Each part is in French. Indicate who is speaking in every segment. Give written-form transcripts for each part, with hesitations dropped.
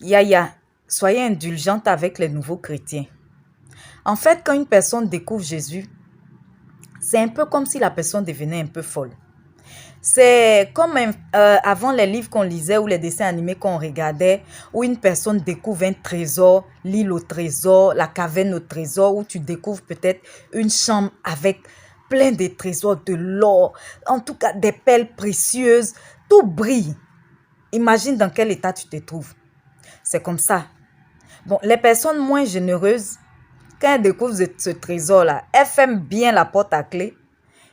Speaker 1: Yaya, soyez indulgente avec les nouveaux chrétiens. En fait, quand une personne découvre Jésus, c'est un peu comme si la personne devenait un peu folle. C'est comme avant les livres qu'on lisait ou les dessins animés qu'on regardait, où une personne découvre un trésor, l'île au trésor, la caverne au trésor, où tu découvres peut-être une chambre avec plein de trésors, de l'or, en tout cas des perles précieuses, tout brille. Imagine dans quel état tu te trouves. C'est comme ça. Bon, les personnes moins généreuses, quand elles découvrent ce trésor-là, elles ferment bien la porte à clé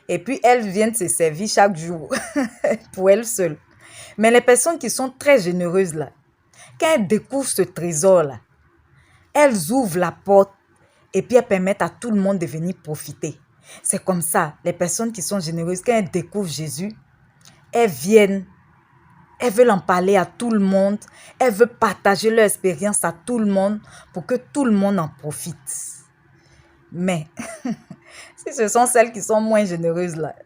Speaker 1: et puis elles viennent se servir chaque jour pour elles seules. Mais les personnes qui sont très généreuses là, quand elles découvrent ce trésor-là, elles ouvrent la porte et puis elles permettent à tout le monde de venir profiter. C'est comme ça, les personnes qui sont généreuses, quand elles découvrent Jésus, elles viennent, elles veulent en parler à tout le monde, elles veulent partager leur expérience à tout le monde pour que tout le monde en profite. Mais si ce sont celles qui sont moins généreuses là,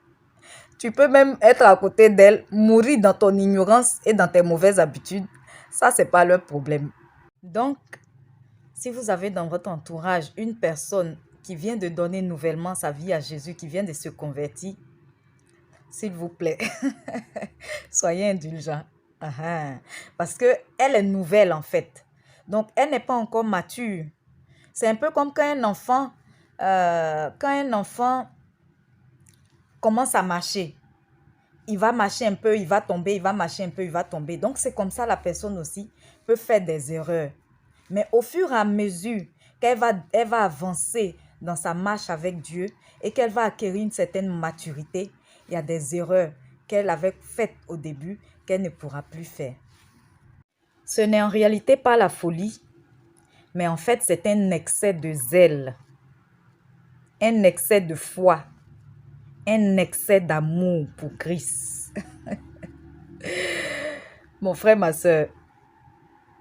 Speaker 1: tu peux même être à côté d'elles, mourir dans ton ignorance et dans tes mauvaises habitudes. Ça, c'est pas leur problème. Donc, si vous avez dans votre entourage une personne qui vient de donner nouvellement sa vie à Jésus, qui vient de se convertir, s'il vous plaît, soyez indulgents. Parce qu'elle est nouvelle en fait. Donc, elle n'est pas encore mature. C'est un peu comme quand un enfant commence à marcher. Il va marcher un peu, il va tomber, il va marcher un peu, il va tomber. Donc, c'est comme ça la personne aussi peut faire des erreurs. Mais au fur et à mesure qu'elle va avancer dans sa marche avec Dieu et qu'elle va acquérir une certaine maturité, il y a des erreurs qu'elle avait faites au début qu'elle ne pourra plus faire. Ce n'est en réalité pas la folie, mais en fait, c'est un excès de zèle, un excès de foi, un excès d'amour pour Christ. Mon frère, ma soeur,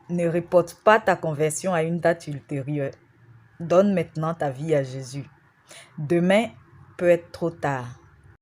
Speaker 1: ne reporte pas ta conversion à une date ultérieure. Donne maintenant ta vie à Jésus. Demain peut être trop tard.